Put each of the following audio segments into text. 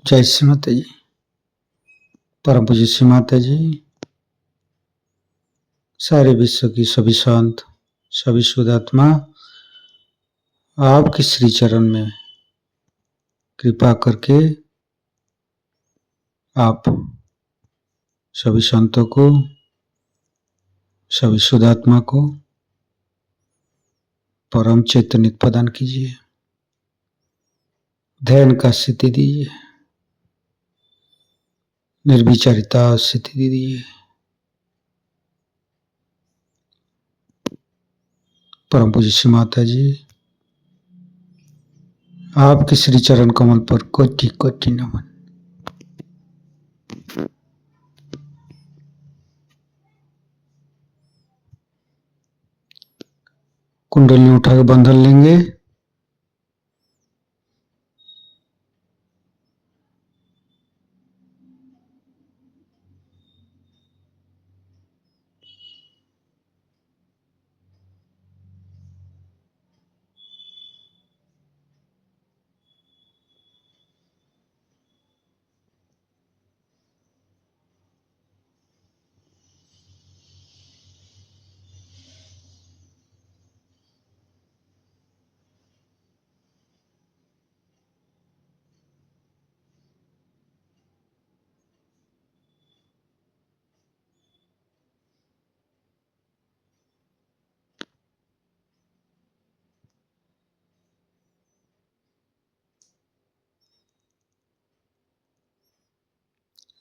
जय श्री माता जी। परम पूज्य श्री माता जी, सारे विश्व की सभी संत, सभी शुद्धात्मा आपके श्री चरण में कृपा करके आप सभी संतों को, सभी शुद्धात्मा को परम चैतन्य प्रदान कीजिए, ध्यान का स्थिति दीजिए, निर्विचारिता स्थिति दीजिए। परम पूज्य श्री माता जी, आपके श्री चरण कमल पर कोटि कोटि नमन। कुंडली उठा के बंधन लेंगे।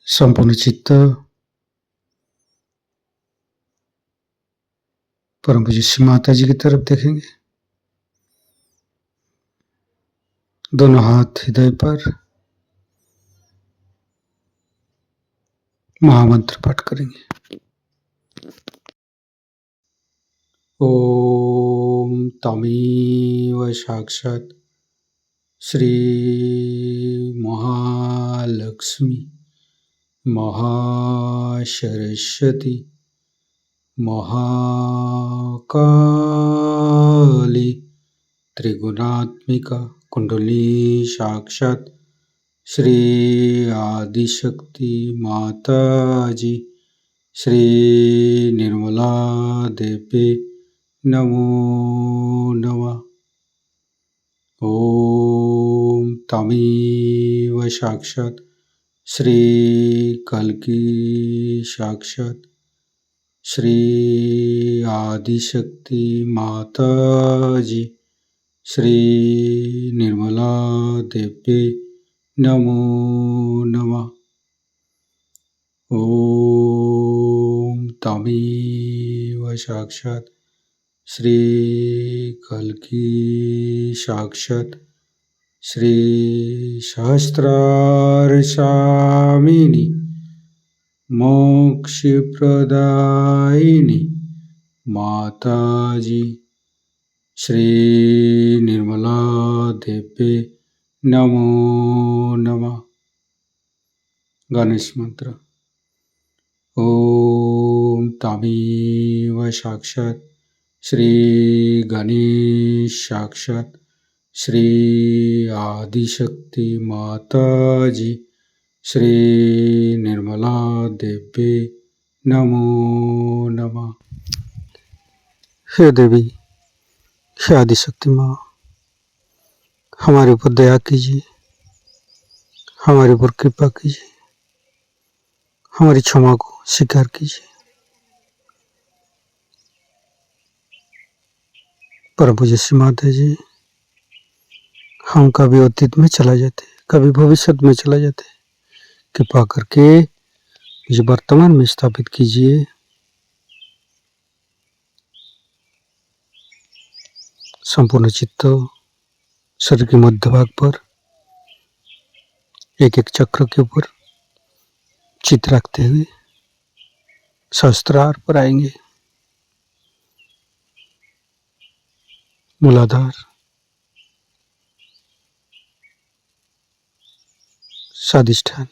संपूर्ण चित्त परम पूज्य श्री माता जी की तरफ देखेंगे। दोनों हाथ हृदय पर महामंत्र पाठ करेंगे। ओम तमेव साक्षात् श्री महालक्ष्मी महासरस्वती महाकाली त्रिगुणात्मिका कुंडली साक्षात् श्री आदिशक्ति माता जी श्री निर्मला देवी नमो नमः। ओम तमेव साक्षात् श्री कल्की साक्षात् श्री आदिशक्ति माता जी श्री निर्मला देवी नमो नमः। ओम तमेव साक्षात् श्री कल्की साक्षात् श्री सहस्रार स्वामिनी मोक्ष प्रदायिनी माता जी श्री निर्मला देवी नमो नमः। गणेश मंत्र। ओम तमेव साक्षात् श्री गणेश साक्षात् श्री आदिशक्ति माता जी श्री निर्मला देवी नमो नमः। हे देवी, हे आदिशक्ति माँ, हमारे ऊपर दया कीजिए, हमारे ऊपर कृपा कीजिए, हमारी क्षमा को स्वीकार कीजिए। परम पूज्य श्री माता जी, हम कभी अतीत में चला जाते, कभी भविष्य में चला जाते, कृपा करके मुझे वर्तमान में स्थापित कीजिए। संपूर्ण चित्त शरीर के मध्य भाग पर एक एक चक्र के ऊपर चित्त रखते हुए सहस्त्रार पर आएंगे। मूलाधार, स्वादिष्ठान,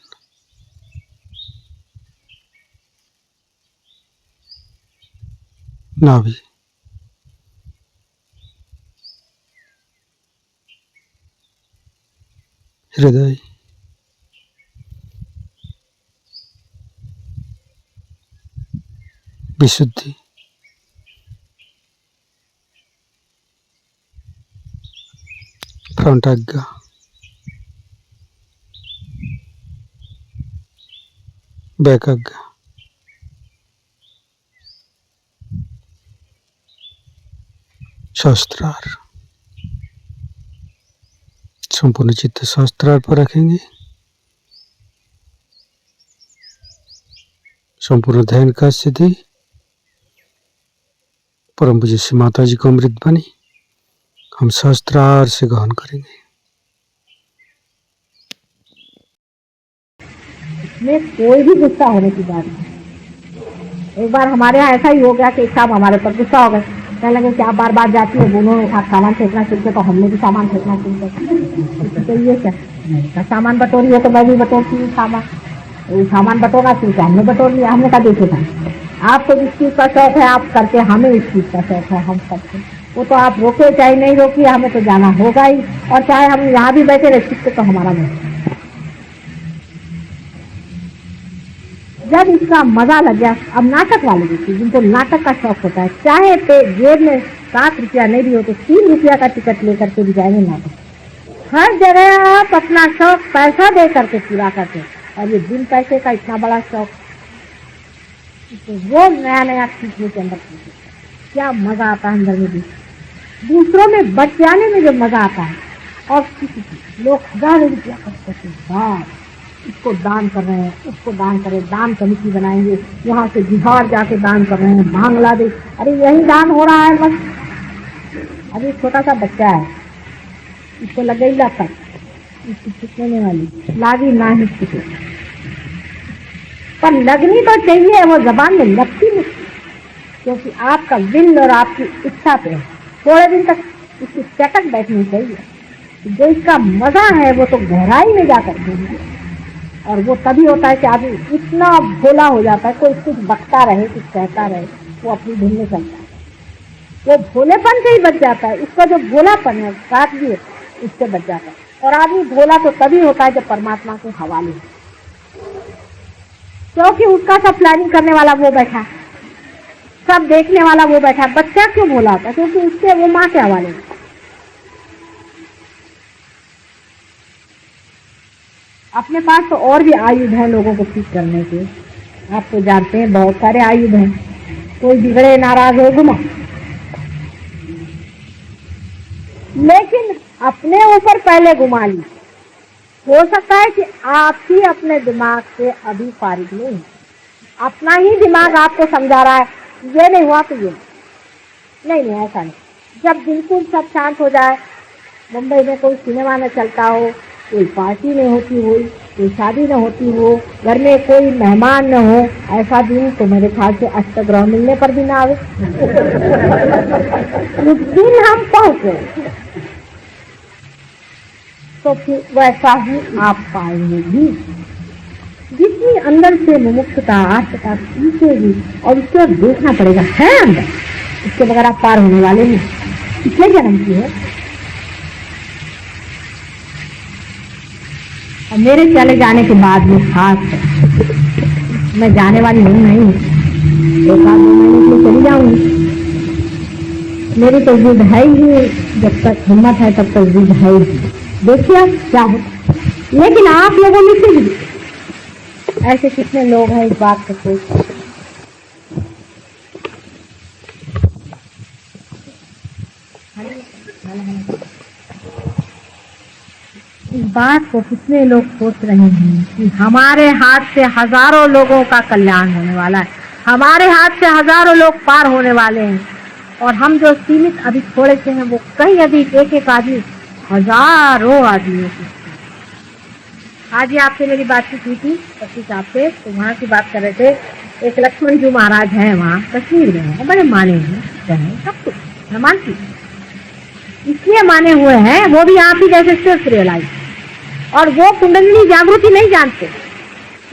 नाभि, हृदय, विशुद्धि, फ्रंट आज्ञा, बैक आज्ञा, सहस्त्रार। संपूर्ण चित्त सहस्त्रार पर रखेंगे। संपूर्ण ध्यान का स्थिति परम पूज्य श्री माता जी को अमृत बनी हम सहस्त्रार से ग्रहण करेंगे। इसमें कोई भी गुस्सा होने की बात नहीं। एक बार हमारे यहाँ ऐसा ही हो गया कि एक साहब हमारे पर गुस्सा हो गए, कहने लगे कि आप बार बार जाती हो, दोनों ने सामान फेंकना शुरू तो हमने भी सामान फेंकना शुरू कर। तो ये क्या सामान बटोरी हो तो मैं भी बटोरती हूँ सामान बटोरना चाहिए, हमने बटोर लिया। हमने कहा देखो था आपको जिस चीज़ का शौक है आप करके, हमें इस चीज़ का शौक है हम करते, वो तो आप रोके चाहे नहीं रोकिए, हमें तो जाना होगा ही। और चाहे हम यहाँ भी बैठे रहे, चित्त तो हमारा नहीं। जब इसका मजा लग गया, अब नाटक वाले देखिए जिनको नाटक का शौक होता है, चाहे तो जेब में 7 रुपया नहीं भी हो तो 3 रुपया का टिकट लेकर के भी जाएंगे नाटक। हर जगह आप अपना शौक पैसा दे करके पूरा करते हैं, और ये बिन पैसे का इतना बड़ा शौक, तो वो नया नया सीखने के अंदर क्या मजा आता है अंदर में भी, दूसरों में बच जाने में जो मजा आता है। और किसी लोग 1000 रुपया खर्च करते हैं, इसको दान कर रहे हैं, उसको दान करें, दान कमेटी बनाएंगे, यहाँ से बिहार जाके दान कर रहे हैं, बांग्लादेश, अरे यही दान हो रहा है बस। अभी छोटा सा बच्चा है, इसको लग गई लत, इसकी छुटने वाली लागी ना ही छुटे, पर लगनी तो चाहिए, वो जबान में लगती नहीं, क्योंकि आपका दिल और आपकी इच्छा पे थोड़े दिन तक इसकी चटक बैठनी चाहिए। जो इसका मजा है वो तो गहराई में जाकर देंगे, और वो तभी होता है कि आदमी इतना भोला हो जाता है, कोई कुछ बकता रहे कुछ कहता रहे, वो अपनी धुन में चलता है, वो भोलेपन से ही बच जाता है। उसका जो भोलापन है साथ भी उससे बच जाता है। और आदमी भोला तो तभी होता है जब परमात्मा के हवाले हो, क्योंकि उसका सब प्लानिंग करने वाला वो बैठा, सब देखने वाला वो बैठा। बच्चा क्यों भोला होता है? क्योंकि उसके वो माँ के हवाले है। अपने पास तो और भी आयुध हैं लोगों को ठीक करने के, आप तो जानते हैं बहुत सारे आयुध हैं। कोई बिगड़े नाराज हो घुमा, लेकिन अपने ऊपर पहले घुमा ली। हो सकता है कि आप ही अपने दिमाग से अभी फारिग नहीं, अपना ही दिमाग आपको समझा रहा है ये नहीं हुआ तो ये नहीं, ऐसा नहीं। जब बिल्कुल सब शांत हो जाए, मुंबई में कोई सिनेमा न चलता हो, कोई पार्टी नहीं होती हो, कोई शादी न होती हो, घर में कोई मेहमान न हो, ऐसा दिन तो मेरे ख्याल से अष्टग्रह मिलने पर भी ना आवे। उस दिन हम पहुंचे तो फिर वैसा ही आप पाएंगे भी। जितनी अंदर से मुमुक्षुता आस्था सीखेगी, और उसको देखना पड़ेगा है अंदर, इसके बगैर आप पार होने वाले नहीं। कितने जन्म की है? और मेरे चले जाने के बाद में खास मैं जाने वाली हूँ नहीं, 1-2 महीने के लिए चली जाऊंगी। मेरी तो जिद है ही, जब तक हिम्मत है तब तक जिद है ही। देखिए आप क्या होता, लेकिन आप लोगों में से ऐसे कितने लोग हैं इस बात को सोच, इस बात को कितने लोग सोच रहे हैं कि हमारे हाथ से हजारों लोगों का कल्याण होने वाला है, हमारे हाथ से हजारों लोग पार होने वाले हैं, और हम जो सीमित अभी थोड़े से हैं वो कहीं अधिक एक आदमी हजारों आदमियों की। आज ही आपसे मेरी बातचीत हुई थी पति साहब से, तो वहाँ की बात कर रहे थे। एक लक्ष्मण जी महाराज हैं वहाँ कश्मीर में, हैं बड़े माने हैं, सब कुछ मैं मानती, इसलिए माने हुए हैं। वो भी आप ही जैसे सिर्फ रियलाइज, और वो कुंडलिनी जागृति नहीं जानते,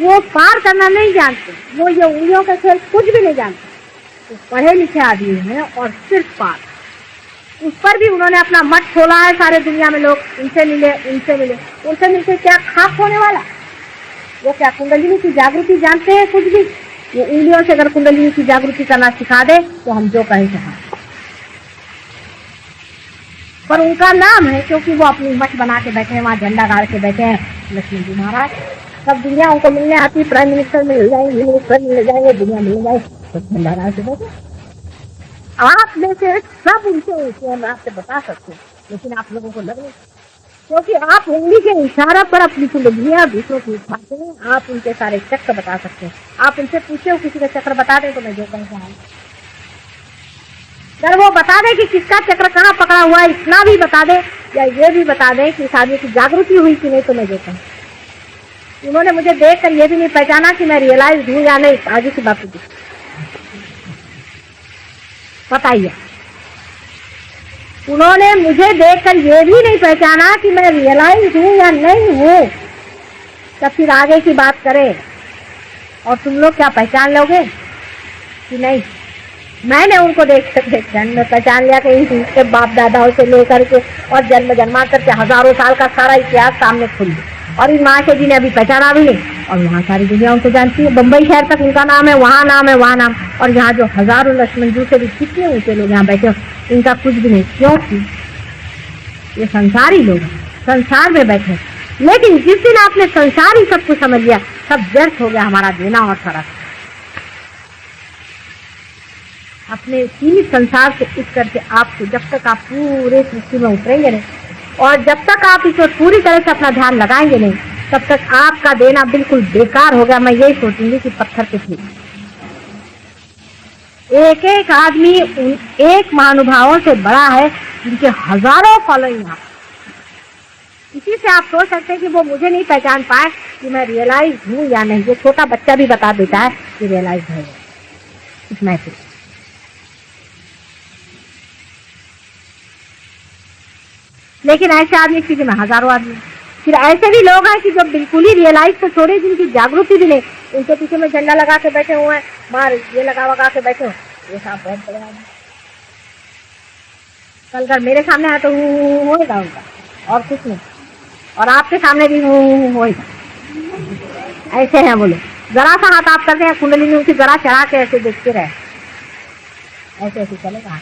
वो पार करना नहीं जानते, वो ये उंगलियों का खेल कुछ भी नहीं जानते। तो पढ़े लिखे आदमी हैं और सिर्फ पार, उस पर भी उन्होंने अपना मठ खोला है। सारे दुनिया में लोग उनसे मिले, उनसे मिलके क्या खास होने वाला? वो क्या कुंडलिनी की जागृति जानते हैं? कुछ भी वो उंगलियों से अगर कुंडलिनी की जागृति करना सिखा दे तो हम जो कहें कहा। पर उनका नाम है क्योंकि वो अपनी मठ बना के बैठे हैं, वहाँ झंडा गाड़ के बैठे हैं लक्ष्मण जी महाराज। सब दुनिया उनको मिलने आती, प्राइम मिनिस्टर मिल जाएंगे, मिनिस्टर मिल जाएंगे, दुनिया मिल जाए, तो झंडा गाड़ के बैठे। आप में से सब उनसे ऊंचे मैं आपसे बता सकती हूँ, लेकिन आप लोगों को लग नहीं, क्योंकि आप उंगली के इशारा पर अपनी कुंडलियां दूसरों की उठाते हैं। आप उनके सारे चक्र बता सकते हैं। आप उनसे पूछे हो किसी का चक्र बता दें तो मैं जो कहूँ अगर वो बता दे कि किसका चक्र कहाँ पकड़ा हुआ है, इतना भी बता दे या ये भी बता दे कि इस आदमी की जागृति हुई कि नहीं, तो मैं जो कहूँ। उन्होंने मुझे देखकर ये भी नहीं पहचाना कि मैं रियलाइज हूँ या नहीं। आगे की बात बताइए, उन्होंने मुझे देखकर ये भी नहीं पहचाना कि मैं रियलाइज हूँ या नहीं हूँ, तब फिर आगे की बात करें। और तुम लोग क्या पहचान लोगे कि नहीं? मैंने उनको देख कर पहचान लिया कि इनके बाप दादाओं से लेकर के और जन्म जन्मांतर के हजारों साल का सारा इतिहास सामने खुल गया। और इन महाशय जी ने अभी पहचाना भी नहीं, और वहाँ सारी दुनिया उनको जानती है। बम्बई शहर तक उनका नाम है, वहाँ नाम है, वहाँ नाम। और यहाँ जो हजारों लक्ष्मण जी से भी कितने ऊंचे लोग यहाँ बैठे हो, इनका कुछ भी नहीं, क्योंकि ये संसारी लोग संसार में बैठे। लेकिन जिस दिन आपने संसार ही सब कुछ समझ लिया, सब व्यर्थ हो गया हमारा देना और सड़क। अपने सीमित संसार से उठ करके आपको, जब तक आप पूरे सृष्टि में उतरेंगे नहीं, और जब तक आप इसमें पूरी तरह से अपना ध्यान लगाएंगे नहीं, तब तक आपका देना बिल्कुल बेकार होगा। मैं यही सोचूंगी कि पत्थर पे थी। एक एक आदमी उन एक महानुभावों से बड़ा है जिनके हजारों फॉलोइंग हैं। इसी से आप सोच सकते हैं कि वो मुझे नहीं पहचान पाए कि मैं रियलाइज हूँ या नहीं। ये छोटा बच्चा भी बता देता है कि रियलाइज है इस मैसेज। लेकिन ऐसे आदमी की में हजारों आदमी, फिर ऐसे भी लोग हैं कि जो बिल्कुल ही रियलाइज को छोड़े, जिनकी जागृति भी नहीं, उनके पीछे में झंडा लगा के बैठे हुए हैं, मार ये लगा के बैठे हो। ये साहब बहुत बड़े आदमी, कल कर मेरे सामने आया तो होएगा उनका, और कुछ नहीं। और आपके सामने भी होएगा। ऐसे हैं बोले, जरा सा हाथ आप करते हैं, कुंडली में उनकी जरा चढ़ा के ऐसे देखते रहे, ऐसे ऐसे चलेगा।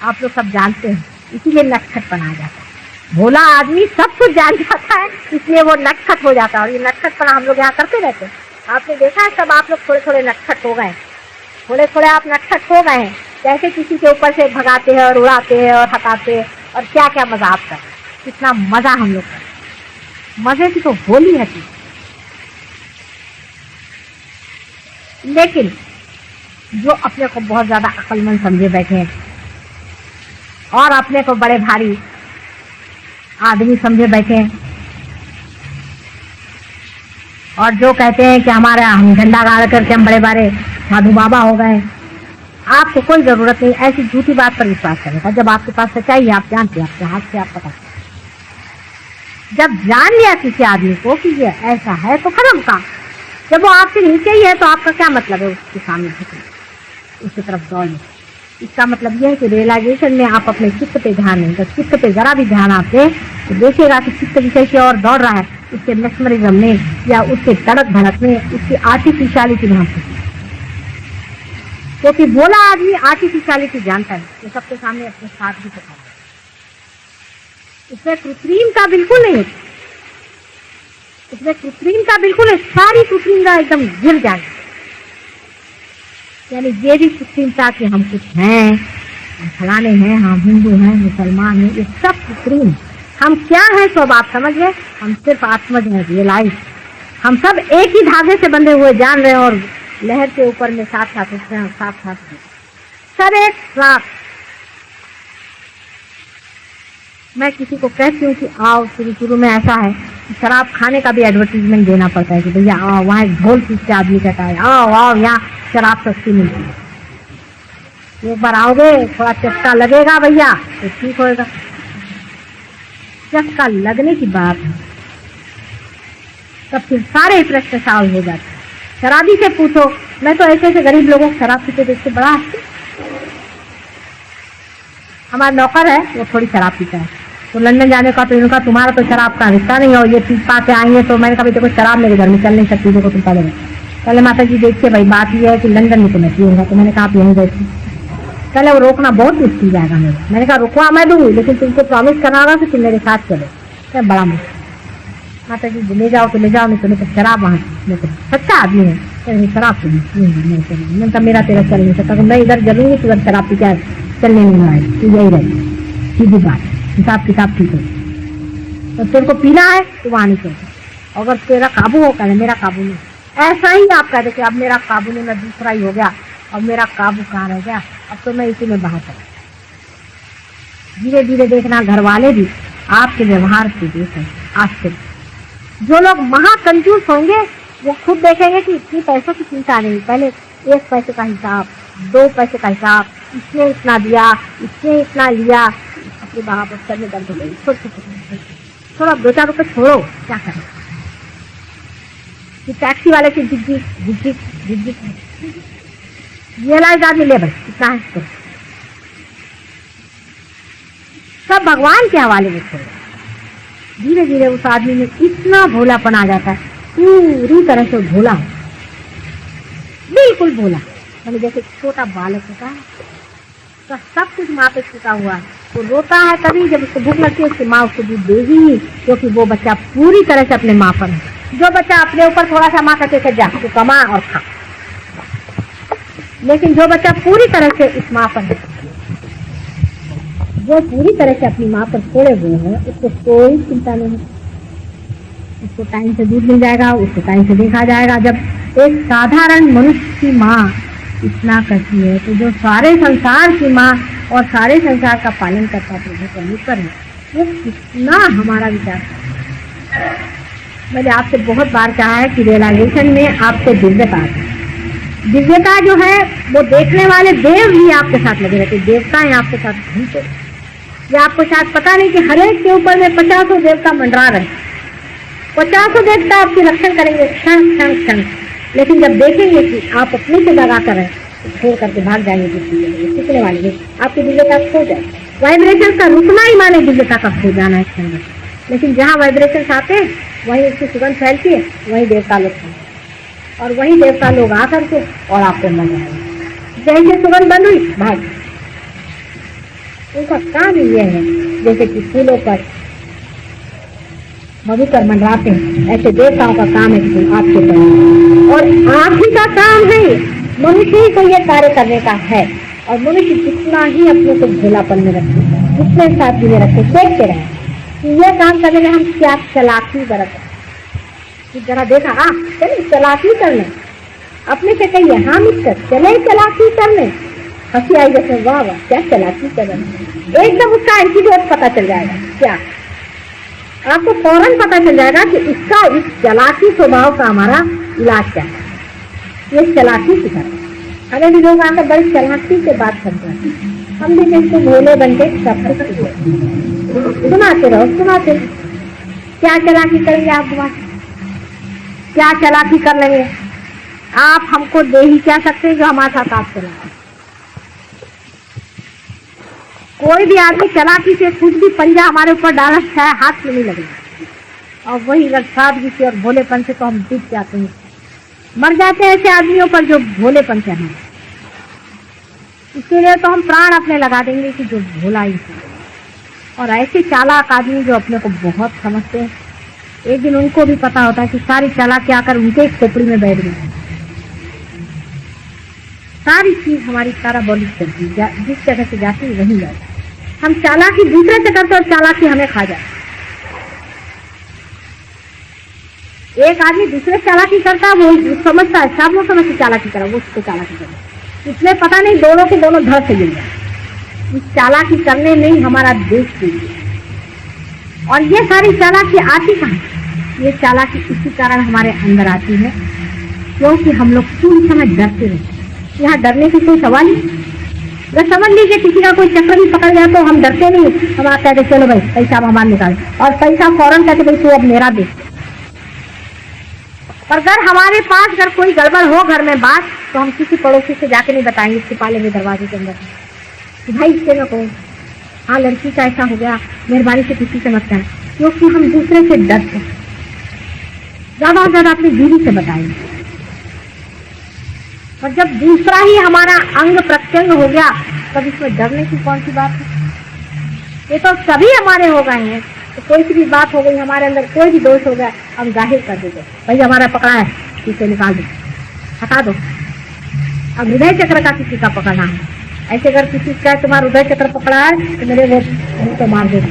आप लोग सब जानते हैं, इसीलिए नटखट बना जाता है। भोला आदमी सब कुछ जान जाता है, इसलिए वो नटखट हो जाता है। और ये नटखटपना हम लोग यहाँ करते रहते हैं। आपने देखा है, सब आप लोग थोड़े थोड़े नटखट हो गए, थोड़े थोड़े आप नटखट हो गए हैं। कैसे किसी के ऊपर से भगाते हैं और उड़ाते हैं और हटाते हैं, और क्या क्या मजा आपका, कितना मजा हम लोग का। मजे की तो होली है। लेकिन जो अपने को बहुत ज्यादा अक्लमंद समझे बैठे हैं और अपने को बड़े भारी आदमी समझे बैठे हैं, और जो कहते हैं कि हमारे हम झंडा गाड़ करके हम बड़े बड़े साधु बाबा हो गए, आपको कोई जरूरत नहीं ऐसी झूठी बात पर विश्वास करने का। जब आपके पास सच्चाई है, आप जानते हैं, आपके हाथ से आप पता, जब जान लिया किसी आदमी को कि ये ऐसा है तो खत्म का। जब वो आपसे नीचे ही है तो आपका क्या मतलब है उसके सामने झुकने, उसकी तरफ दौड़ने। इसका मतलब यह है कि रियलाइजेशन में आप अपने चित्त पे ध्यान नहीं, तो चित्त पे जरा भी ध्यान आप दें तो देखिएगा कि चित्त विषय की ओर दौड़ रहा है, उसके मैस्मरिज्म में या उसके धड़क धड़क में, उसकी आर्टिफिशियलिटी में हम, क्योंकि भोला आदमी आर्टिफिशियलिटी जानता है, वो सबके सामने अपने साथ भी पता है। इसमें कृत्रिमता बिल्कुल नहीं होती, इसमें कृत्रिमता बिल्कुल है, सारी कृत्रिमता एकदम गिर जाएगी। यानी ये भी कृत्रिमता कि हम कुछ हैं, हम फलाने हैं, हम हिंदू हैं, मुसलमान हैं, ये सब कृत्रिम। हम क्या हैं सब आप समझ गए, हम सिर्फ आत्मज हैं, रियलाइज। हम सब एक ही धागे से बंधे हुए जान रहे हैं, और लहर के ऊपर में साथ साथ उठ रहे हैं, साथ साथ सब एक साथ। मैं किसी को कहती हूँ कि आओ, शुरू में ऐसा है कि शराब खाने का भी एडवर्टीजमेंट देना पड़ता है कि भैया आओ, वहाँ एक ढोल पीस के आदमी कहता है आओ आओ, यहाँ शराब सस्ती मिलती है, एक बार आओगे, थोड़ा चस्का लगेगा भैया तो ठीक होएगा। चस्का लगने की बात है, तब फिर सारे प्रश्न सॉल्व हो जाते हैं। शराबी से पूछो, मैं तो ऐसे ऐसे गरीब लोगों को शराब पीते देखते बड़ा हंसती। हमारा नौकर है, वो थोड़ी शराब पीता है, तो लंदन जाने का तो इनका तुम्हारा तो शराब का रिश्ता नहीं हो, ये पी पा के आएंगे। तो मैंने कहा देखो शराब मेरे घर में चल नहीं सकती, देखो तुम पड़ेगा। पहले माता जी देखिए भाई, बात ये है कि लंदन में तो मैं पीऊंगा। तो मैंने कहा आप यहीं बैठिए। पहले वो रोकना बहुत मुश्किल जाएगा मेरा। मैंने कहा रुकवा मैं दूंगी, लेकिन तुमको प्रॉमिस करना होगा कि तुम मेरे साथ चलो। क्या बड़ा मुश्किल। माता जी ले जाओ तो ले जाओ, नहीं तो नहीं तो शराब वहाँ, नहीं तो सच्चा आदमी है, शराब तो मैंने कहा मेरा तेरा चल नहीं सकता, तो मैं इधर जरूरी तो इधर शराब पी क्या चलने नहीं आए, तू यही रहे। सीधी बात, हिसाब किताब ठीक है। तो तेरे को पीना है तो वहाँ नहीं चलता। अगर तेरा काबू हो, कहना मेरा काबू नहीं। ऐसा ही आप कहते कि अब मेरा काबू नहीं, मैं दूसरा ही हो गया, अब मेरा काबू कहाँ रह गया, अब तो मैं इसी में बहा सकता। धीरे धीरे देखना घर वाले भी आपके व्यवहार से देखें। आज से जो लोग महाकंजूस होंगे वो खुद देखेंगे कि इतनी पैसों की चिंता नहीं, पहले 1 पैसे का हिसाब, 2 पैसे का हिसाब, इसने इतना दिया, इसने इतना लिया, अपने वहां पर सर में दर्द हो गई। थोड़ा 2-4 रुपए छोड़ो, क्या करें कि टैक्सी वाले से जिज्जिक ये लाइक आदमी ले भाई इतना है तो सब भगवान के हवाले में छोड़ो। धीरे धीरे उस आदमी में इतना भोलापन आ जाता है, पूरी तरह से भोला, बिल्कुल भोला। मैंने जैसे छोटा बालक होता है तो सब कुछ माँ पे छुटा हुआ है, वो रोता है तभी जब उसको भूख लगती है, उसकी माँ उसको दूध देगी, क्योंकि वो बच्चा पूरी तरह से अपने माँ पर है। जो बच्चा अपने ऊपर थोड़ा सा माँ कहते थे जा तो कमा और खा, लेकिन जो बच्चा पूरी तरह से इस माँ पर है, जो पूरी तरह से अपनी माँ पर छोड़े हुए हैं, उसको कोई चिंता नहीं। उसको टाइम से दूध मिल जाएगा, उसको टाइम से देखा जाएगा। जब एक साधारण मनुष्य की माँ इतना करती है तो जो सारे संसार की माँ और सारे संसार का पालन करता प्रभु परमेश्वर है, वो कितना हमारा विचार। मैंने आपसे बहुत बार कहा है कि रियलाइजेशन में आपको दिव्यता आती है। दिव्यता जो है वो देखने वाले देव भी आपके साथ लगे रहते, देवताएं आपके साथ घूमते। ये आपको शायद पता नहीं कि हर एक के ऊपर में 50 देवता मंडरा रहे, 50 देवता आपकी रक्षण करेंगे क्षण क्षण क्षण। लेकिन जब देखेंगे कि आप अपने से लगा कर तो छोड़ करके भाग जाएंगे, सीखने वाले में आपकी दिव्यता खो जाए। वाइब्रेशन का रुकना ही माने दिव्यता का खो जाना है क्षण में। लेकिन जहाँ वाइब्रेशन आते हैं वहीं उसकी सुगंध फैलती है, वहीं देवता लोग और वही देवता लोग आकर के और आपको मर जाएंगे। जैसे सुगंध बंद हुई भाग। उनका काम ये है जैसे कि फूलों पर मधुकर मंडराते हैं, ऐसे देवताओं का काम है कि आपके पर। और आप ही का काम है, मनुष्य ही को ये कार्य करने का है। और मनुष्य जितना ही अपने को भोलापन में रखे, जितने साथ में रखे, देखते रहे कि ये काम करने में हम क्या चालाकी बरतें। जरा देखा चले चालाकी करने, अपने से कहिए हाँ मिस्टर चले चालाकी करने। हंसी आई जैसे वाह वाह क्या चालाकी कर रहे हैं, एकदम उसका एंटीडोट पता चल जाएगा। क्या आपको फौरन पता चल जाएगा कि इसका इस चालाकी स्वभाव का हमारा इलाज क्या है। ये चालाकी सिखाते, हमें भी लोग आकर बड़ी चालाकी से बात करते हैं, हम भी जिनको भोले बनके सब सुनाते रहो, सुनाते क्या चालाकी करेंगे आप बात, क्या चालाकी कर लेंगे आप, हमको दे ही क्या सकते हैं जो हमारे साथ आप चला। कोई भी आदमी चालाकी से कुछ भी पंजा हमारे ऊपर डाला है हाथ में नहीं लगेगा। और वही अगर सादगी से और भोलेपन से तो हम जीत जाते हैं, मर जाते हैं ऐसे आदमियों पर जो भोलेपन से हैं। इसीलिए तो हम प्राण अपने लगा देंगे कि जो भोला ही है। और ऐसे चालाक आदमी जो अपने को बहुत समझते हैं, एक दिन उनको भी पता होता है कि सारी चालाकी आकर उनके खोपड़ी में बैठ गई। सारी चीज हमारी सारा बॉडी चलती, जिस जगह से जाती है वहीं जाती। हम चालाकी दूसरे से करते और चालाकी हमें खा जाए। एक आदमी दूसरे चालाकी करता है, वो समझता है सब लोग समझ चालाकी करा, वो उसको चालाकी करे, इसलिए पता नहीं दोनों के दोनों धड़ से गिर जाए। इस चालाकी करने में ही हमारा देश गिर। और ये सारी चालाकी आती कहाँ, ये चालाकी इसी कारण हमारे अंदर आती है क्योंकि हम लोग पूरी समय डरते रहते। यहाँ डरने की कोई सवाल नहीं। अगर समझ लीजिए किसी का कोई चक्कर भी पकड़ गया तो हम डरते नहीं, हम आप कहते चलो भाई पैसा हम हमारा निकाल, और पैसा फौरन कहते भाई तू अब मेरा दे। पर अगर हमारे पास अगर कोई गड़बड़ हो घर में बात तो हम किसी पड़ोसी से जाके नहीं बताएंगे, छिपा लेंगे दरवाजे के अंदर कि भाई इससे ना कहो, हाँ लड़की का ऐसा हो गया, मेहरबानी से किसी से मत कहना, क्योंकि हम दूसरे से डरते हैं। ज्यादा से ज्यादा अपनी बीवी से बताएंगे, और जब दूसरा ही हमारा अंग प्रत्यंग हो गया तब इसमें डरने की कौन सी बात है? ये तो सभी हमारे हो गए हैं। तो कोई सी भी बात हो गई, हमारे अंदर कोई भी दोष हो गया, हम जाहिर कर देते, भाई हमारा पकड़ा है, इसे निकाल दो, हटा दो। अब हृदय चक्र का किसी का पकड़ना है, ऐसे अगर किसी का तुम्हारा हृदय चक्र पकड़ा है तो मेरे वो मुंह तो मार देना।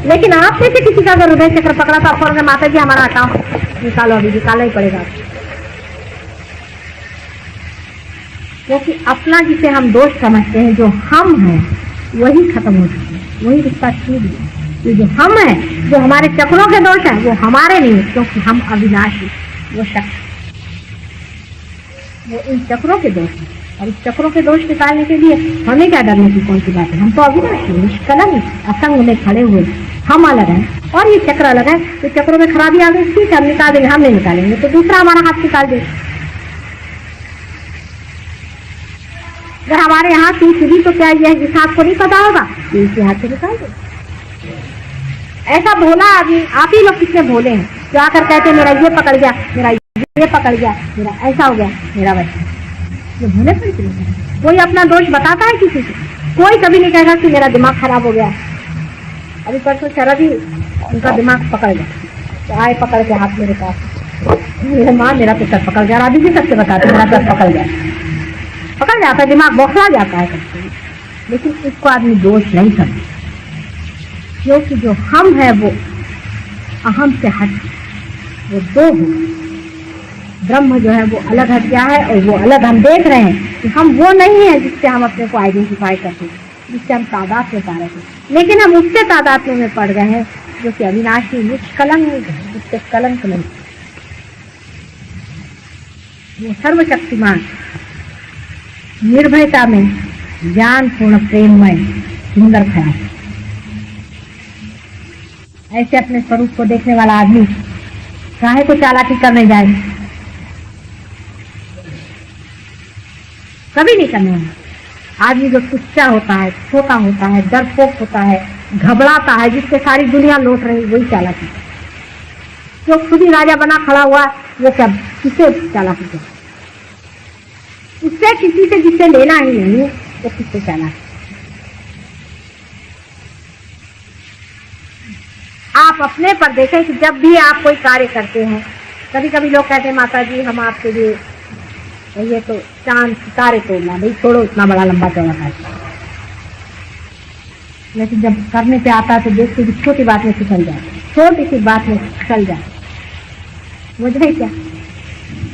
लेकिन आप में से किसी का अगर हृदय चक्र पकड़ा तो आप फौरन माता जी हमारा हटाओ, निकालो, अभी निकालना ही पड़ेगा, क्योंकि अपना जिसे हम दोष समझते हैं, जो हम हैं वही खत्म हो चुका है, वही रिश्ता छूट गया। ये जो हम है, जो हमारे चक्रों के दोष है, वो हमारे नहीं है, क्योंकि हम अविनाशी, वो शक्ति, वो इन चक्रों के दोष है। और इस चक्रों के दोष निकालने के लिए हमें क्या डरने की कौन सी बात है? हम तो अविनाशी, निष्कलंक, असंग में खड़े हुए, हम अलग हैं और ये चक्र अलग है। तो चक्रों में खराबी आ गई, ठीक है, हम निकाल देंगे, हम नहीं निकालेंगे तो दूसरा हमारा हाथ निकाल देगा। अगर हमारे यहाँ की सीधी तो क्या ये इस हाथ को नहीं पता होगा, इसी हाथ से निकाल दो। ऐसा भोला आदमी, आप ही लोग कितने भोले हैं जो आकर कहते मेरा ये पकड़ गया, मेरा ये पकड़ गया, मेरा ऐसा हो गया, मेरा वैसा। ये भोले पड़ गए। कोई अपना दोष बताता है किसी से? कोई कभी नहीं कहेगा कि मेरा दिमाग खराब हो गया। अभी परसों शरद ही उनका दिमाग पकड़ गया, तो आए पकड़ के हाथ मेरे पास, मेरे माँ मेरा तो सर पकड़ गया। अभी भी सबसे बताते मेरा सर पकड़ गया, पकड़ जाता है, दिमाग बौखला जाता है कभी। लेकिन इसको आदमी दोष नहीं करता, क्योंकि जो हम है वो अहम से हट, वो दो हो। ब्रह्म जो है वो अलग हट गया है और वो अलग हम देख रहे हैं कि हम वो नहीं है जिससे हम अपने को आइडेंटिफाई करते हैं, जिससे हम तादाद में पा रहे हैं। लेकिन हम उससे तादाद में पड़ गए हैं जो कि अविनाशी, निष्कलंक है, जिससे कलंक नहीं। वो सर्वशक्तिमान, निर्भयता में, ज्ञान पूर्ण, प्रेममय, सुंदर ख्याल। ऐसे अपने स्वरूप को देखने वाला आदमी काहे को चालाकी करने जाए? कभी नहीं करने वाला आदमी जो तुच्चा होता है, छोटा होता है, डरपोक होता है, घबराता है, जिससे सारी दुनिया लौट रही, वही चालाकी। जो खुद ही राजा बना खड़ा हुआ, वो क्या किसे चालाकी करे? उससे किसी से जिससे लेना ही नहीं, वो किससे चालाकी? आप अपने पर देखें कि जब भी आप कोई कार्य करते हैं, कभी कभी लोग कहते हैं माता जी हम आपके लिए ये तो चांद सितारे तोड़ना, भाई छोड़ो इतना बड़ा लंबा चौड़ा कार्य। लेकिन जब करने पे आता है तो देखते कि छोटी बात में फिसल जाए, छोटी सी बात में फिसल जाए। वजह क्या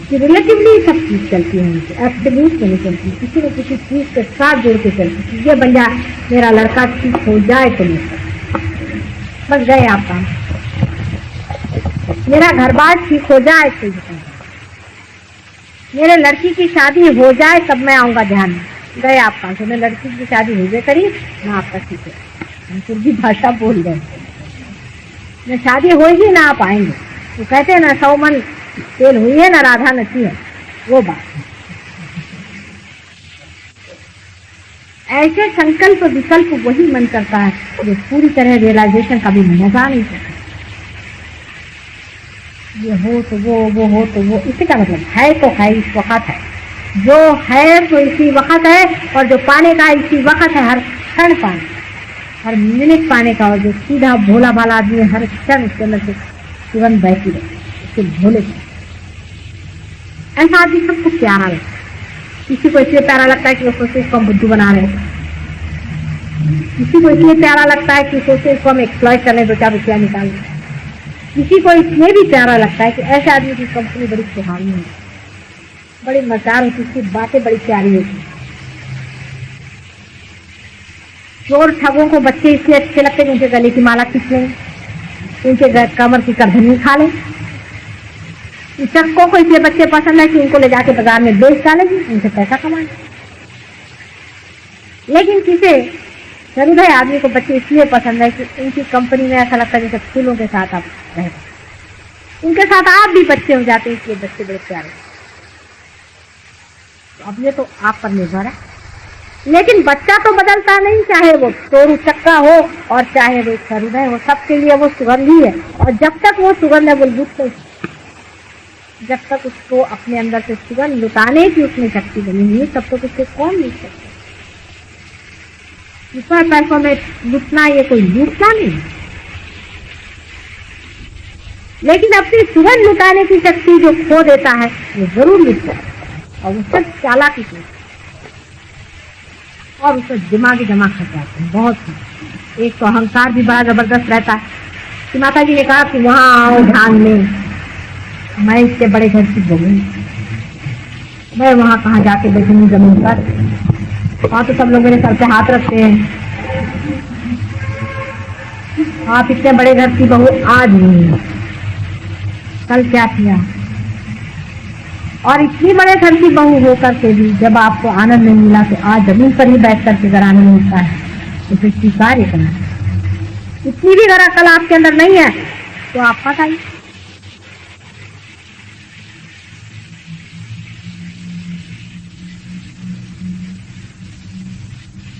कि रिलेटिवली सब चीज चलती है, एब्सोल्यूट नहीं चलती, किसी न किसी चीज के साथ जुड़ के चलती। ये बन जाए मेरा लड़का ठीक हो जाए तो बस गए आप काम, मेरा घर बार ठीक हो जाए तो मेरे लड़की की शादी हो जाए तब मैं आऊंगा ध्यान में, गए आप काम से। मैं लड़की की शादी हो जाए करी ना आपका ठीक है, हम तुर्की भाषा बोल रहे, मैं शादी होगी ना आप आएंगे। वो कहते हैं ना 100 मन तेल हुई है ना राधा नची है, वो बात। ऐसे संकल्प विकल्प वही मन करता है जो पूरी तरह रियलाइजेशन कभी मजा नहीं सकता। ये हो तो वो हो तो वो, इससे क्या मतलब? है तो है, इस वक्त है, जो है तो इसी वक्त है, और जो पाने का इसी वक्त है, हर क्षण पाने, हर मिनट पाने का। और जो सीधा भोला भाला आदमी है, हर क्षण उसके अंदर से तुरंत बहती रहे, उसके भोले। ऐसा आदमी सबको प्यारा लगता है। किसी को इसलिए प्यारा लगता है कि वो सोचते इसको हम बुद्धू बना रहे हैं, किसी को इसलिए प्यारा लगता है कि सोचते इसको हम एक्सप्लॉइट कर रहे, 2-4 रुपया निकाल रहे, किसी को इसलिए भी प्यारा लगता है कि ऐसे आदमी की कंपनी बड़ी सुहानी है, बड़ी मजेदार होती, उसकी बातें बड़ी प्यारी होती। चोर ठगों को बच्चे इसलिए अच्छे लगते हैं कि उनके गले की माला खींच लें, उनके कमर की करधनी खा लें। चक्कों को इसलिए बच्चे पसंद है कि उनको ले जाके बाजार में बेच डालेंगे, उनसे पैसा कमाएं। लेकिन किसी हृदय आदमी को बच्चे इसलिए पसंद है कि उनकी कंपनी में ऐसा लगता है जैसे फूलों के साथ आप रहते, उनके साथ आप भी बच्चे हो जाते हैं, इसलिए बच्चे बड़े प्यारे। तो अब ये तो आप पर निर्भर है। लेकिन बच्चा तो बदलता नहीं, चाहे वो तोरू चक्का हो और चाहे वो हृदय हो, सबके लिए वो सुगंध ही है। और जब तक वो सुगंध है बुलबुल तो जब तक उसको अपने अंदर से सुगंध लुटाने की उसमें शक्ति बनी हुई है तब तक उसको कौन लूट सकता। रुपये पैसों में लुटना ये कोई लूटना नहीं, लेकिन अपनी सुगंध लुटाने की शक्ति जो खो देता है वो जरूर लुटता है, और वो सब चालाकी से और उसका दिमागी दिमाग खट जाते हैं बहुत सी। एक तो अहंकार भी बड़ा जबरदस्त रहता है कि माता जी ने कहा कि वहां आओ ध्यान में, मैं इसके बड़े घर की बहू, मैं वहां कहाँ जाके बैठूंगी जमीन पर, वहां तो सब लोग मेरे सर पे हाथ रखते हैं, आप इतने बड़े घर की बहू आज नहीं, कल क्या किया। और इतनी बड़े घर की बहू होकर के भी जब आपको आनंद नहीं मिला तो आज जमीन पर ही बैठ करके अगर आनंद मिलता है तो फिर स्वीकार करना। इतनी भी अगर अकल आपके अंदर नहीं है तो आप मत आइए।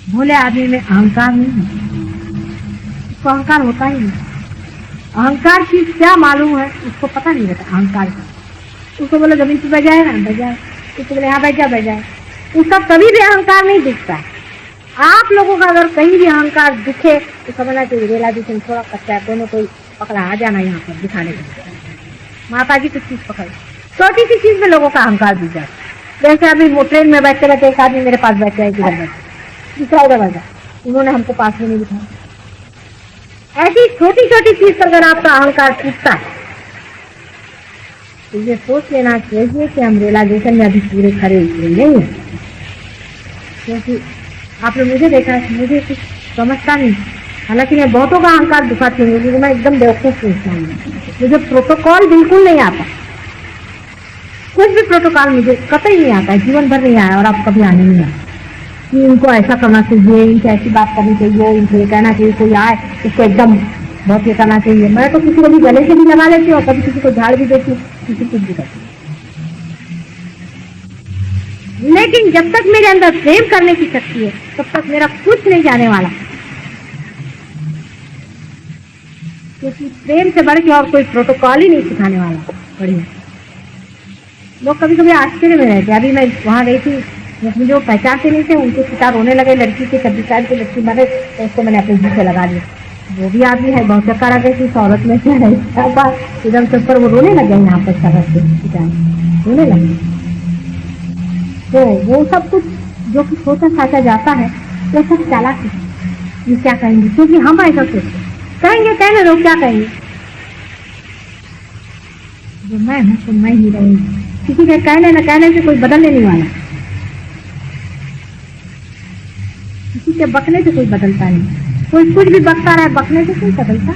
भोले आदमी में अहंकार नहीं है, उसको अहंकार होता ही नहीं। अहंकार चीज क्या मालूम है उसको पता नहीं रहता अहंकार का। उसको बोले जमीन पे बैठ जाए ना बैठ जाए, उसको बोले यहाँ बैठ जाए, उसका कभी भी अहंकार नहीं दिखता है। आप लोगों का अगर कहीं भी अहंकार दिखे तो समझना चाहिए रियलाइजेशन थोड़ा कच्चा है, दोनों कोई पकड़ा आ जाना यहाँ पर दिखाने के लिए। माता जी कुछ चीज पकड़, छोटी सी चीज में लोगों का अहंकार दिख जाए। जैसे अभी ट्रेन में बैठते बैठे एक आदमी मेरे पास बैठे है, किधर बैठे, दूसरा उधर बैठा, उन्होंने हमको पास में नहीं बिठाया। ऐसी छोटी छोटी चीज पर अगर आपका अहंकार टूटता है तो ये सोच लेना चाहिए कि हम रियलाइजेशन में अभी पूरे खरे उतरे नहीं है। क्योंकि आपने मुझे देखा है, मुझे कुछ समझता नहीं, हालांकि मैं बहुतों का अहंकार दिखाती हूँ क्योंकि मैं एकदम बेवकूफ इंसान हूँ। मुझे प्रोटोकॉल बिल्कुल नहीं आता, कुछ भी प्रोटोकॉल मुझे कतई नहीं आता है, जीवन भर नहीं आया और आप कभी आने नहीं आए कि इनको ऐसा करना चाहिए, इनसे ऐसी बात करनी चाहिए, इनको ये कहना चाहिए, कोई आए इसको एकदम बहुत ये करना चाहिए। मैं तो किसी को भी गले से भी लगा लेती हूँ, कभी किसी को झाड़ भी देती हूँ, किसी कुछ भी करती हूँ। लेकिन जब तक मेरे अंदर प्रेम करने की शक्ति है तब तक मेरा कुछ नहीं जाने वाला, क्योंकि प्रेम से बढ़ के और कोई प्रोटोकॉल ही नहीं सिखाने वाला। बढ़िया लोग कभी कभी आश्चर्य में रहते। अभी मैं वहां गई थी, मुझे जो पहचानते नहीं थे उनके पिता रोने लगे, लड़की के 26 साल की लड़की मरे तो उसको मैंने अपने जी से लगा दिया। वो भी आदमी है बहुत चक्कर आ गई थी, औरत में से एकदम से ऊपर वो रोने लगे, यहाँ पर सरहद से रोने लगे। तो वो सब कुछ जो कि सोचा साचा जाता है वो सब चालाकी। ये क्या कहेंगे, क्योंकि हम ऐसा सोचते कहेंगे, कहने लोग क्या कहेंगे, जो मैं हूँ तो मैं ही रहूंगी। किसी के कहने न कहने से कोई बदलने नहीं वाला, किसी के बकने से कोई बदलता नहीं। कोई कुछ भी बकता रहे, बकने से कोई बदलता।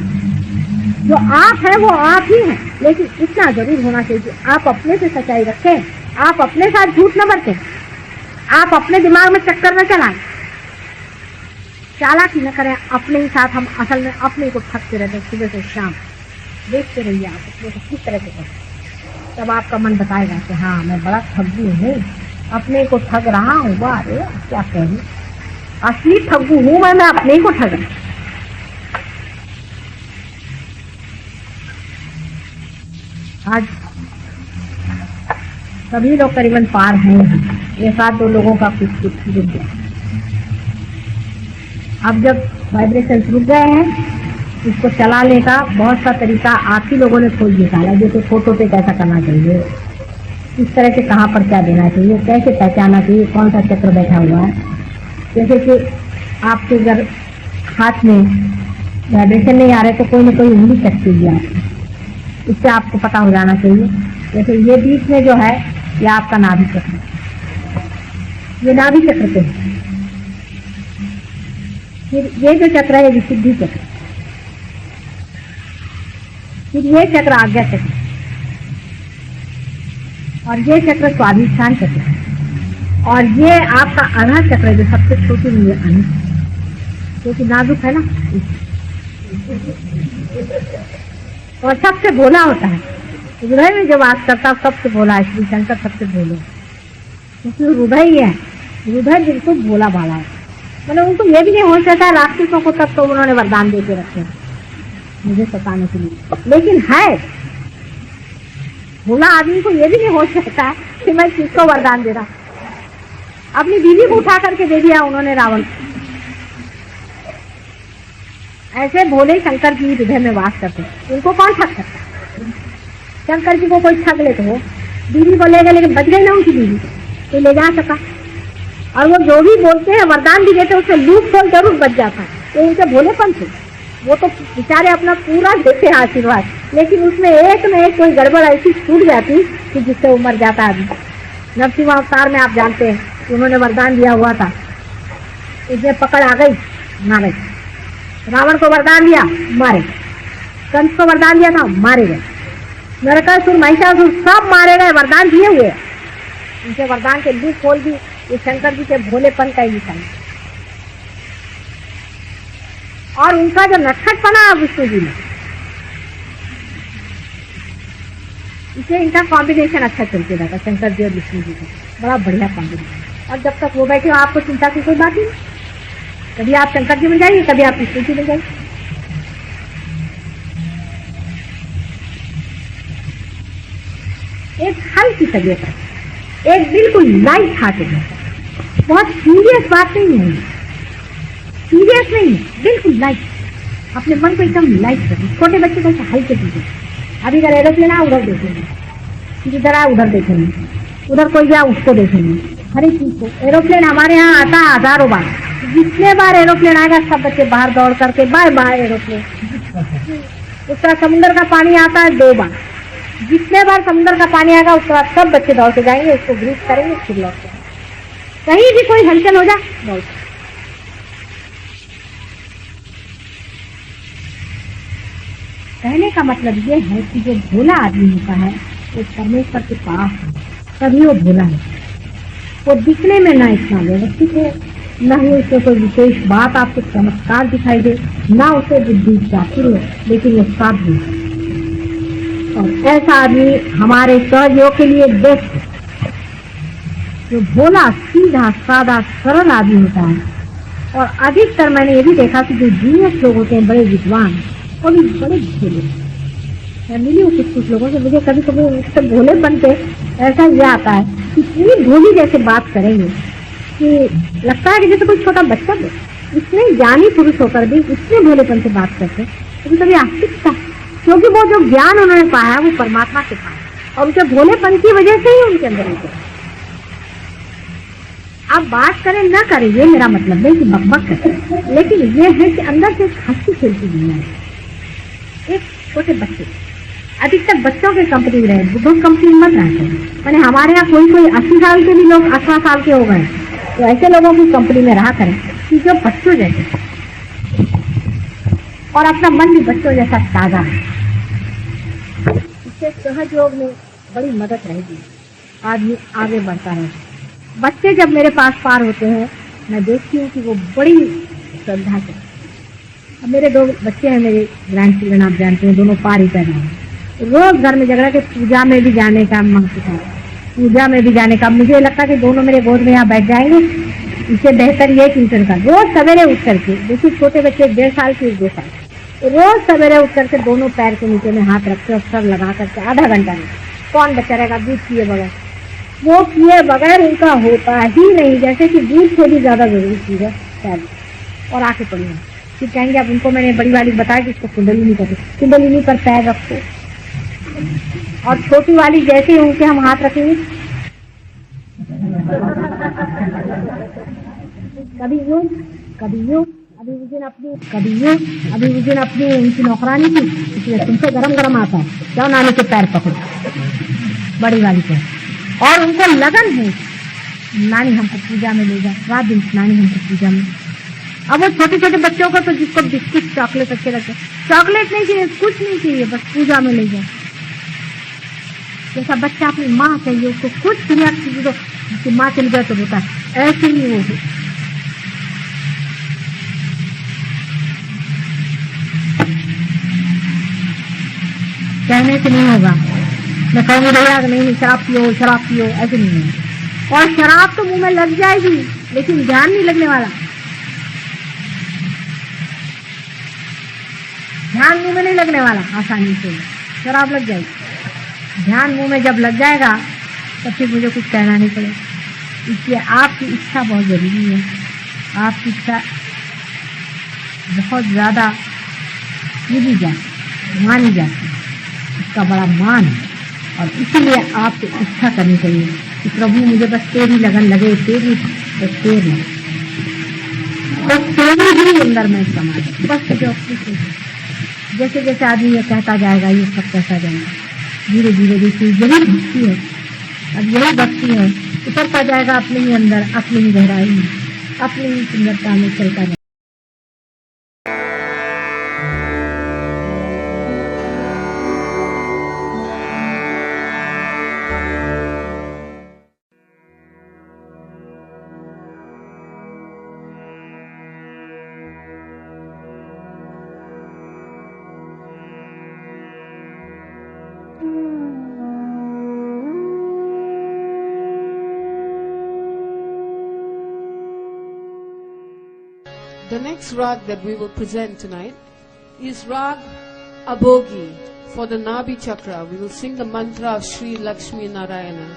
जो आप है वो आप ही है, लेकिन इतना जरूर होना चाहिए आप अपने से सच्चाई रखें, आप अपने साथ झूठ न बरतें, आप अपने दिमाग में चक्कर न चलाएं, चालाकी न करें अपने ही साथ। हम असल में अपने को ठगते रहते हैं सुबह से शाम। देखते रहिए आप अपने को किस तरह से करते, तब आपका मन बताएगा कि हाँ मैं बड़ा ठगू हूँ, अपने को ठग रहा हूँ। वाह अरे क्या कहूँ, असली ठगू हूँ मैं अपने को ठग रहा। आज सभी लोग करीबन पार हैं, ये 7-2 लोगों का कुछ रुक गया। अब जब वाइब्रेशन रुक गए हैं, इसको चलाने का बहुत सा तरीका आप ही लोगों ने खोज निकाला। जैसे फोटो पे कैसा करना चाहिए, इस तरह से कहाँ पर क्या देना चाहिए, कैसे पहचानना चाहिए, कौन सा चक्र बैठा हुआ है। जैसे कि आपके अगर हाथ में वाइब्रेशन नहीं आ रहे तो कोई ना कोई उंगली चक कीजिए आप, इससे आपको पता हो जाना चाहिए। जैसे ये बीच में जो है ये आपका नाभि चक्र, ये नाभि चक्र पे है। फिर ये जो चक्र है ये विशुद्धि चक्र, फिर ये चक्र आज्ञा चक्र, और ये चक्र स्वाधिष्ठान चक्र, और ये आपका अना चक्र जो सबसे छोटी हुई है, अना क्योंकि नाजुक है ना, और सबसे भोला होता है। हृदय में जो बात करता है सबसे भोला है, श्री शंकर सबसे भोले, क्योंकि हृदय ही है। हृदय बिल्कुल भोला भाला है, मतलब उनको ये भी नहीं हो सकता है। राक्षसों को तब तो उन्होंने वरदान देके रखे हैं मुझे सताने के लिए, लेकिन है भोला आदमी को ये भी नहीं हो सकता है कि मैं किसको वरदान दे रहा। अपनी बीवी को उठा करके दे दिया उन्होंने रावण। ऐसे भोले शंकर जी हृदय में वास करते, उनको कौन ठग सकता। शंकर जी को कोई ठग ले तो हो, बीवी को ले गए लेकिन बच गई ना उनकी बीवी, तो ले जा सका। और वो जो भी बोलते हैं वरदान भी देते, उससे लूप खोल जरूर बच जाता है। तो उनके भोलेपन से वो तो बेचारे अपना पूरा देते हैं आशीर्वाद, लेकिन उसमें एक न एक कोई गड़बड़ ऐसी छूट जाती कि जिससे वो मर जाता आदमी। नरसिंह अवतार में आप जानते हैं कि उन्होंने वरदान दिया हुआ था, इसमें पकड़ आ गई, मारे। रावण को वरदान दिया, मारे। कंस को वरदान दिया था, मारे गए। नरकासुर, महिषासुर सब मारे गए, वरदान दिए हुए। उनके वरदान के लूप खोल भी ये शंकर जी के भोलेपन का ही निशान। और उनका जो नटखटपना विष्णु जी में, इसे इनका कॉम्बिनेशन अच्छा चलते रहता, शंकर जी और विष्णु जी का बड़ा बढ़िया कॉम्बिनेशन। और जब तक वो बैठे हो आपको चिंता की कोई बात नहीं। कभी आप शंकर जी बन जाइए, कभी आप विष्णु जी बन जाइए। एक हल्की तबीयत है, एक बिल्कुल लाइट हार्टेड है, बहुत सीरियस बात नहीं है, सीरियस नहीं, बिल्कुल लाइट। अपने मन को एकदम लाइट करें। छोटे बच्चे को हल्के दीजिए। अभी अगर एरोप्लेन आ उधर देखेंगे, इधर आए उधर देखेंगे, उधर कोई गया उसको देखेंगे, हर एक चीज को। एरोप्लेन हमारे यहाँ आता है हजारों बार, जितने बार एरोप्लेन आएगा सब बच्चे बाहर दौड़ करके बाय बाय एरोप्लेन। उसका समुद्र का पानी आता है 2 बार, जितने बार समुद्र का पानी आएगा उसके बाद सब बच्चे दौड़ के जाएंगे, उसको ग्रीस करेंगे, फिर लौट जाएंगे। कहीं भी कोई हलचल हो जाए दौड़। कहने का मतलब ये है कि जो भोला आदमी होता है वो परमेश्वर के पास है, तभी वो भोला है। वो दिखने में ना इतना व्यवस्थित है, ना ही उससे कोई विशेष बात आपको चमत्कार दिखाई दे, ना उसे बुद्धि चातुर हो, लेकिन वो साधु है। और ऐसा आदमी हमारे सहयोग के लिए बेस्ट है। जो भोला, सीधा, सादा, सरल आदमी होता है। और अधिकतर मैंने ये भी देखा कि जो जीनियस लोग होते हैं, बड़े विद्वान, वो भी बड़े भोले। मैं मिली हूँ कुछ लोगों से, मुझे कभी कभी उससे भोले बनते ऐसा ये आता है कि इतनी भोली जैसे बात करेंगे कि लगता है कि जैसे कोई छोटा बच्चा हो। इतने ज्ञानी पुरुष होकर भी इतने भोलेपन से बात करते, कभी कभी आश्चर्य, क्योंकि वो जो ज्ञान उन्होंने पाया वो परमात्मा से पाया, और उनके भोलेपन की वजह से ही उनके अंदर उनके। आप बात करें ना करें ये मेरा मतलब नहीं कि बकबक करें, लेकिन ये है कि अंदर से हंसी खेलती दुनिया है। एक छोटे बच्चे, अधिकतर बच्चों के कंपनी में रहे, बुढ़ों कंपनी मत रहते। मैंने हमारे यहाँ कोई 80 साल के भी लोग 18 साल के हो गए, तो ऐसे लोगों की कंपनी में रहा करें कि जो बच्चों जैसे, और अपना मन भी बच्चों जैसा ताजा है। इससे सहज योग में बड़ी मदद रहेगी, आदमी आगे बढ़ता है। बच्चे जब मेरे पास पार होते हैं, मैं देखती हूँ कि वो बड़ी श्रद्धा से। अब मेरे 2 बच्चे हैं, मेरे ग्रैंड चिल्ड्रन, आप जानते हैं, दोनों पार ही पैदा हैं। रोज घर में झगड़ा के पूजा में भी जाने का मांगते था, पूजा में भी जाने का। मुझे लगता कि दोनों मेरे गोद में यहाँ बैठ जाएंगे, इससे बेहतर ये चिंतन का। रोज सवेरे उठ करके, देखिए छोटे बच्चे 1.5 साल के 2 साल, रोज सवेरे उठ करके दोनों पैर के नीचे में हाथ रखते और सब लगा करके आधा घंटा में, कौन बच्चा रहेगा दूध पिए बगैर? वो पिए बगैर उनका होता ही नहीं, जैसे कि दूध से भी ज्यादा जरूरी चीज है पैर। और आके पड़ी है, फिर कहेंगे अब उनको मैंने बड़ी वाली बताया कि इसको कुंडलिनी कर, कुंडलिनी पर पैर रखो। और छोटी वाली जैसे उनके हम हाथ रखेंगे, कभी यूं कभी यूं, अभी उस दिन अपनी, कभी यूं, अभी उस दिन अपनी उनकी नौकरानी थी, इसलिए तुमसे गरम गरम आता है, जाओ नानी के पैर पकड़ो, बड़ी वाली को। और उनको लगन है नानी हमको पूजा में ले जाए, रात दिन नानी हमको पूजा में। अब वो छोटे छोटे बच्चों को तो जिसको बिस्किट चॉकलेट अच्छे लगते, चॉकलेट नहीं चाहिए, कुछ नहीं चाहिए, बस पूजा में ले जाए। जैसा बच्चा अपनी माँ चाहिए, उसको कुछ दुनिया की चीज दो, उसकी माँ चली जाए तो होता है, ऐसे ही वो है। कहने से नहीं होगा, मैं कहूँगी भैया नहीं शराब पियो, शराब पियो, ऐसे नहीं है। और शराब तो मुंह में लग जाएगी, लेकिन ध्यान नहीं लगने वाला। ध्यान मुंह में नहीं लगने वाला, आसानी से शराब लग जाएगी। ध्यान मुंह में जब लग जाएगा तो फिर मुझे कुछ कहना नहीं पड़ेगा। इसलिए आपकी इच्छा बहुत ज़रूरी है। आपकी इच्छा बहुत ज़्यादा पूजी जाती, मानी जाती है, इसका बड़ा मान है। और इसीलिए आपको इच्छा करनी चाहिए कि प्रभु मुझे बस तेरी लगन लगे, तेरी तो तेरी ही अंदर में समा जाए, बस जो जैसे जैसे आदमी ये कहता जाएगा ये सब कहता जाएगा, धीरे धीरे देखिए यही भक्ति है। अब यही भक्ति है, उतरता जाएगा अपने ही अंदर, अपनी ही गहराई में, अपनी ही सुंदरता में चलता जाएगा। The next rag that we will present tonight is rag Abhogi for the Nabi Chakra. We will sing the mantra of Sri Lakshmi Narayana.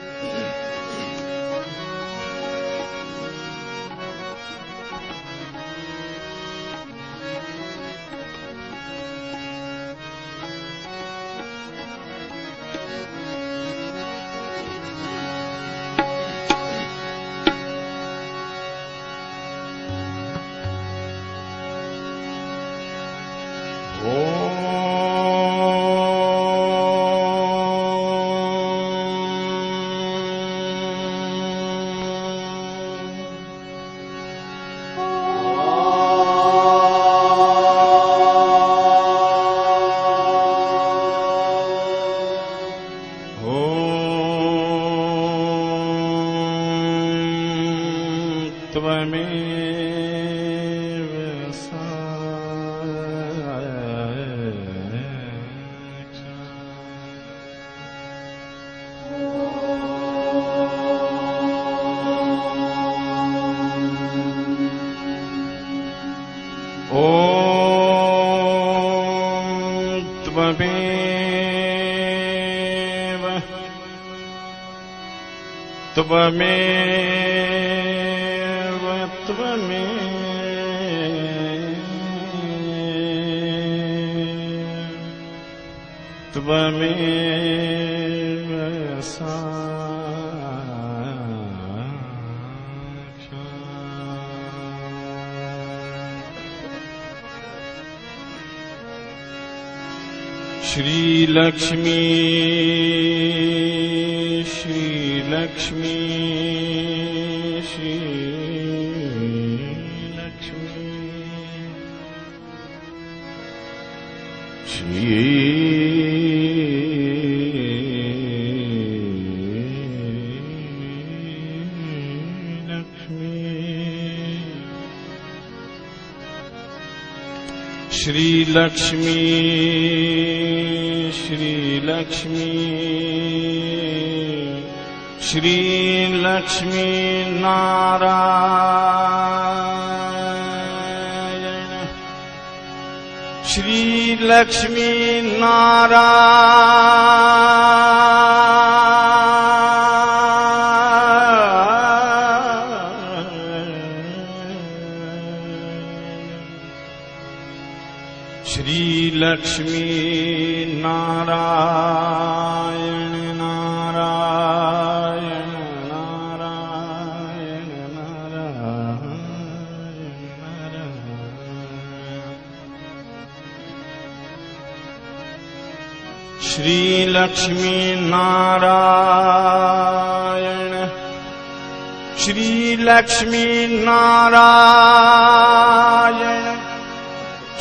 Shri Lakshmi Shri Lakshmi Shri Lakshmi Shri Lakshmi Shri Lakshmi Shri Lakshmi Shri Lakshmi Narayan Shri Lakshmi Narayan Shri Lakshmi Narayan Narayan Narayan Narayan Narayan Shri Lakshmi Narayan Shri Lakshmi Narayan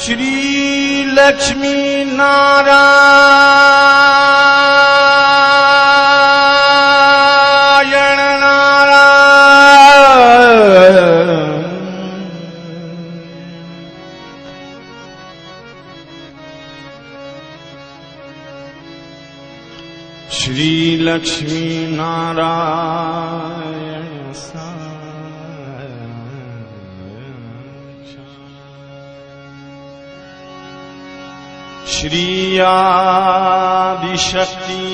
Shri Lakshmi Narayan Narayan Shri Lakshmi Narayan Shri Adishakti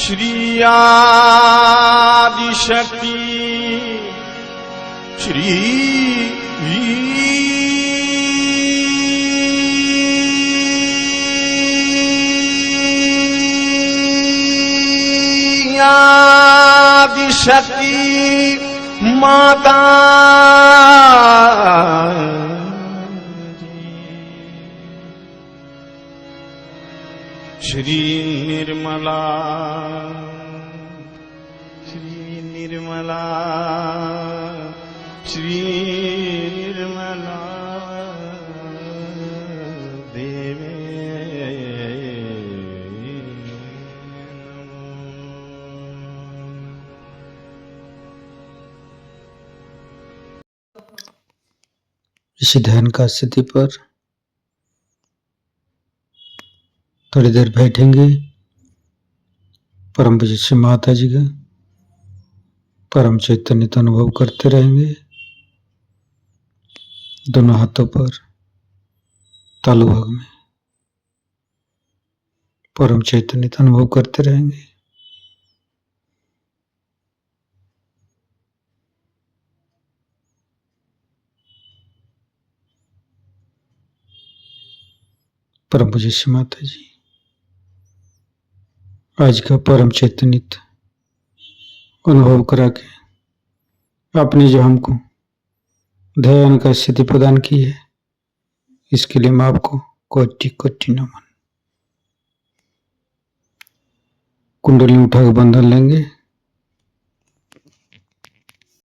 Shri Adishakti Shri Adishakti माता श्री निर्मला श्री निर्मला श्री निर्मला देवे इसी ध्यान का स्थिति पर थोड़ी देर बैठेंगे। परम पूज्य श्री माता जी का परम चैतन्य का अनुभव करते रहेंगे। दोनों हाथों पर तालु भाग में परम चैतन्य का अनुभव करते रहेंगे। परम पूज्य श्री माता जी, आज का परम चैतन्य अनुभव करा के आपने जो हमको ध्यान का स्थिति प्रदान की है, इसके लिए मैं आपको कोटि कोटि नमन। कुंडली उठाकर बंधन लेंगे।